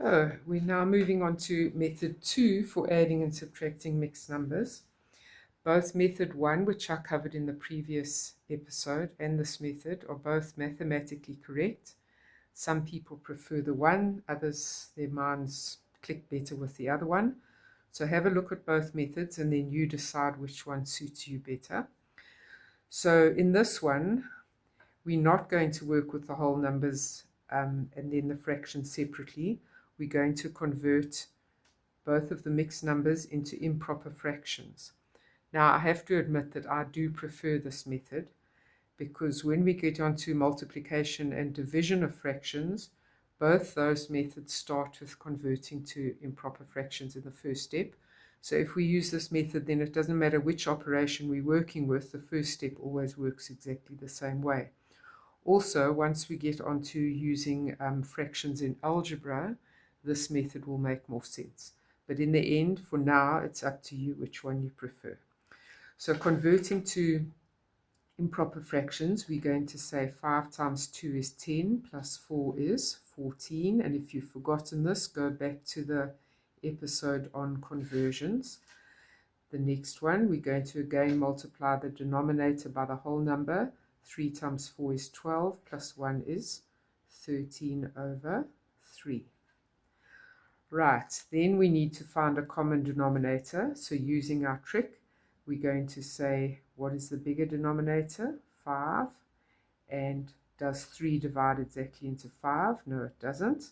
We're now moving on to method 2 for adding and subtracting mixed numbers. Both method 1, which I covered in the previous episode, and this method are both mathematically correct. Some people prefer the one, others, their minds click better with the other one. So have a look at both methods and then you decide which one suits you better. So in this one, we're not going to work with the whole numbers and then the fractions separately. We're going to convert both of the mixed numbers into improper fractions. Now, I have to admit that I do prefer this method because when we get onto multiplication and division of fractions, both those methods start with converting to improper fractions in the first step. So if we use this method, then it doesn't matter which operation we're working with, the first step always works exactly the same way. Also, once we get onto using fractions in algebra, this method will make more sense. But in the end, for now, it's up to you which one you prefer. So converting to improper fractions, we're going to say 5 times 2 is 10, plus 4 is 14. And if you've forgotten this, go back to the episode on conversions. The next one, we're going to again multiply the denominator by the whole number. 3 times 4 is 12, plus 1 is 13 over 3. Right, then we need to find a common denominator. So using our trick, we're going to say, what is the bigger denominator? 5. And does 3 divide exactly into 5? No, it doesn't.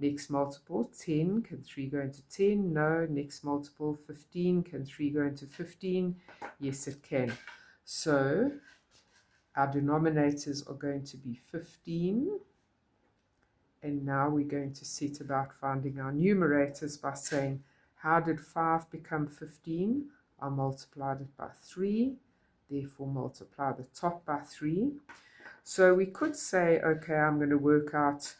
Next multiple, 10. Can 3 go into 10? No. Next multiple, 15. Can 3 go into 15? Yes, it can. So our denominators are going to be 15. And now we're going to set about finding our numerators by saying, how did 5 become 15? I multiplied it by 3, therefore multiply the top by 3. So we could say, okay, I'm going to work out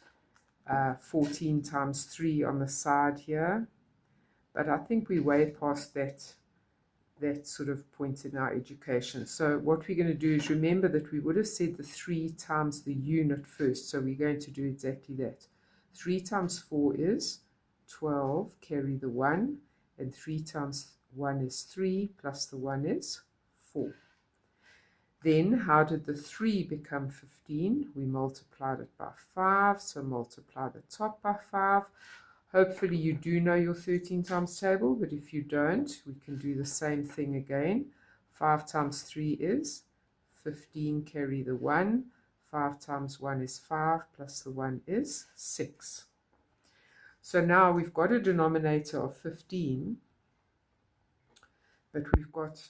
14 times 3 on the side here. But I think we're way past that sort of point in our education. So what we're going to do is remember that we would have said the 3 times the unit first. So we're going to do exactly that. 3 times 4 is 12, carry the 1, and 3 times 1 is 3, plus the 1 is 4. Then how did the 3 become 15? We multiplied it by 5, so multiply the top by 5. Hopefully you do know your 13 times table, but if you don't, we can do the same thing again. 5 times 3 is 15, carry the 1. 5 times 1 is 5, plus the 1 is 6. So now we've got a denominator of 15, but we've got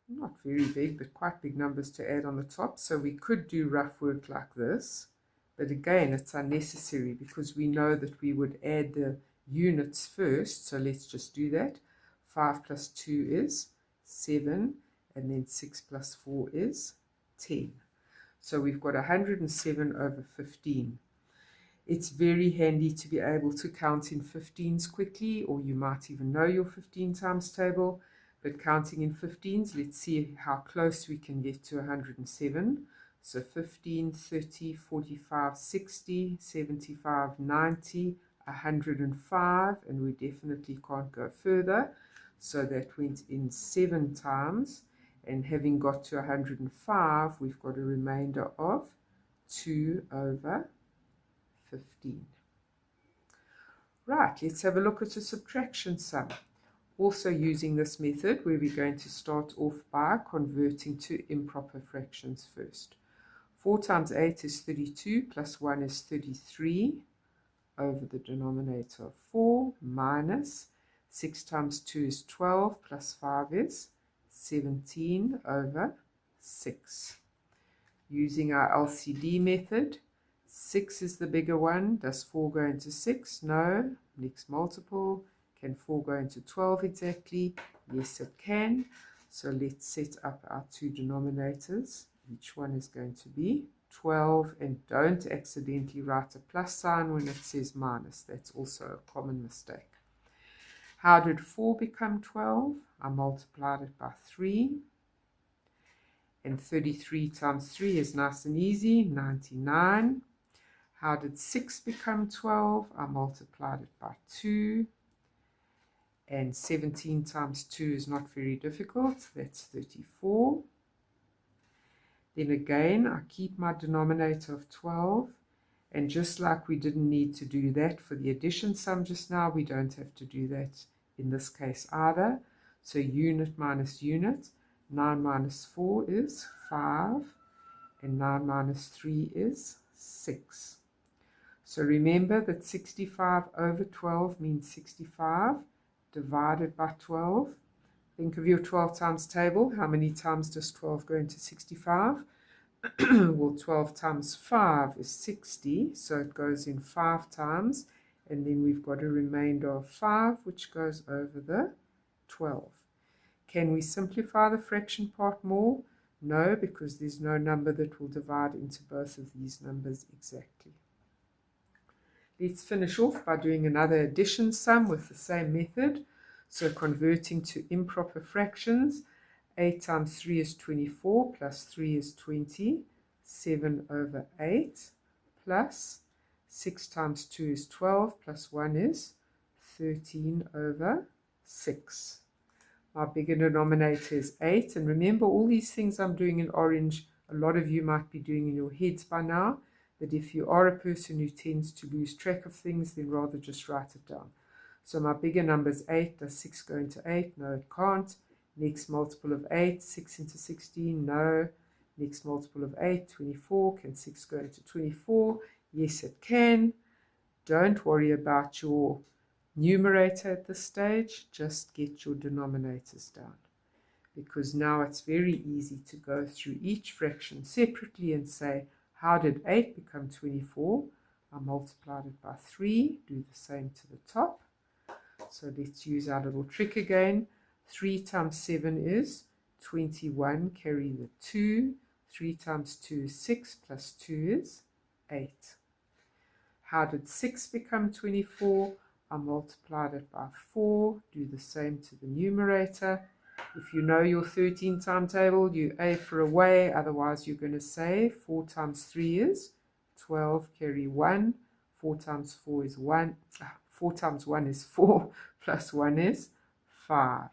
not very big, but quite big numbers to add on the top. So we could do rough work like this. But again, it's unnecessary because we know that we would add the units first. So let's just do that. 5 plus 2 is 7. And then 6 plus 4 is 10. So we've got 107 over 15. It's very handy to be able to count in 15s quickly, or you might even know your 15 times table. But counting in 15s, let's see how close we can get to 107. So 15, 30, 45, 60, 75, 90, 105, and we definitely can't go further. So that went in 7 times, and having got to 105, we've got a remainder of 2 over 15. Right, let's have a look at a subtraction sum. Also using this method where we're going to start off by converting to improper fractions first. 4 times 8 is 32, plus 1 is 33 over the denominator of 4, minus 6 times 2 is 12, plus 5 is 17 over 6. Using our LCD method, 6 is the bigger one. Does 4 go into 6? No. Next multiple. Can 4 go into 12 exactly? Yes, it can. So let's set up our two denominators. Each one is going to be 12, and don't accidentally write a plus sign when it says minus. That's also a common mistake. How did 4 become 12? I multiplied it by 3. And 33 times 3 is nice and easy, 99. How did 6 become 12? I multiplied it by 2. And 17 times 2 is not very difficult. That's 34. Then again, I keep my denominator of 12. And just like we didn't need to do that for the addition sum just now, we don't have to do that in this case either. So unit minus unit. 9 minus 4 is 5. And 9 minus 3 is 6. So remember that 65 over 12 means 65 divided by 12. Think of your 12 times table. How many times does 12 go into 65? Well, 12 times 5 is 60, so it goes in 5 times, and then we've got a remainder of 5, which goes over the 12. Can we simplify the fraction part more? No, because there's no number that will divide into both of these numbers exactly. Let's finish off by doing another addition sum with the same method. So converting to improper fractions, 8 times 3 is 24, plus 3 is 20, 7 over 8, plus 6 times 2 is 12, plus 1 is 13 over 6. My bigger denominator is 8, and remember all these things I'm doing in orange, a lot of you might be doing in your heads by now, that if you are a person who tends to lose track of things, then rather just write it down. So my bigger number is 8. Does 6 go into 8? No, it can't. Next multiple of 8, 6 into 16, no. Next multiple of 8, 24. Can 6 go into 24? Yes, it can. Don't worry about your numerator at this stage. Just get your denominators down. Because now it's very easy to go through each fraction separately and say, how did 8 become 24? I multiplied it by 3. Do the same to the top. So let's use our little trick again. 3 times 7 is 21. Carry the 2. 3 times 2 is 6. Plus 2 is 8. How did 6 become 24? I multiplied it by 4. Do the same to the numerator. If you know your 13 timetable, you A for away, otherwise you're going to say 4 times 3 is 12, carry 1, 4 times 4 is 1, 4 times 1 is 4, plus 1 is 5.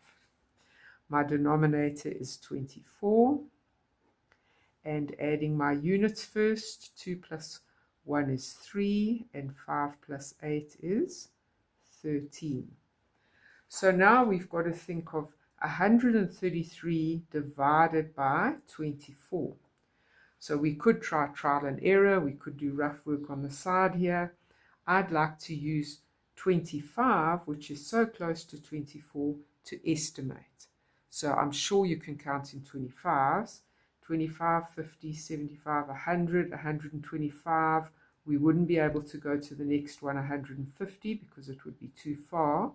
My denominator is 24, and adding my units first, 2 plus 1 is 3, and 5 plus 8 is 13. So now we've got to think of 133 divided by 24. So we could try trial and error. We could do rough work on the side here. I'd like to use 25, which is so close to 24, to estimate. So I'm sure you can count in 25s. 25, 50, 75, 100, 125. We wouldn't be able to go to the next one, 150, because it would be too far.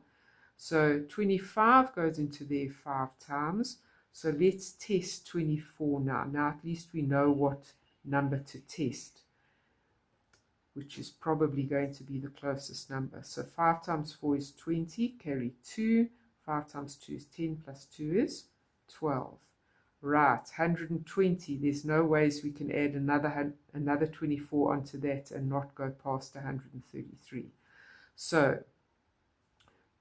So 25 goes into there 5 times. So let's test 24 now. Now at least we know what number to test, which is probably going to be the closest number. So 5 times 4 is 20, carry 2. 5 times 2 is 10, plus 2 is 12. Right, 120. There's no ways we can add another 24 onto that and not go past 133. So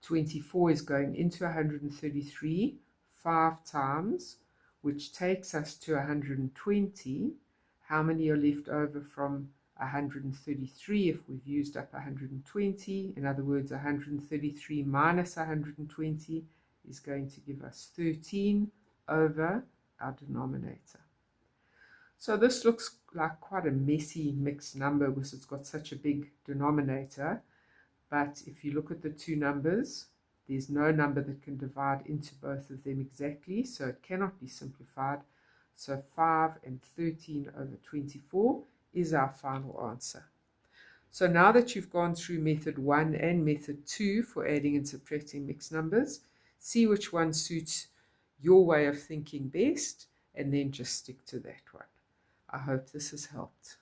24 is going into 133 5 times, which takes us to 120. How many are left over from 133 if we've used up 120? In other words, 133 minus 120 is going to give us 13 over our denominator. So this looks like quite a messy mixed number because it's got such a big denominator. But if you look at the two numbers, there's no number that can divide into both of them exactly, so it cannot be simplified. So 5 and 13 over 24 is our final answer. So now that you've gone through method 1 and method 2 for adding and subtracting mixed numbers, see which one suits your way of thinking best, and then just stick to that one. I hope this has helped.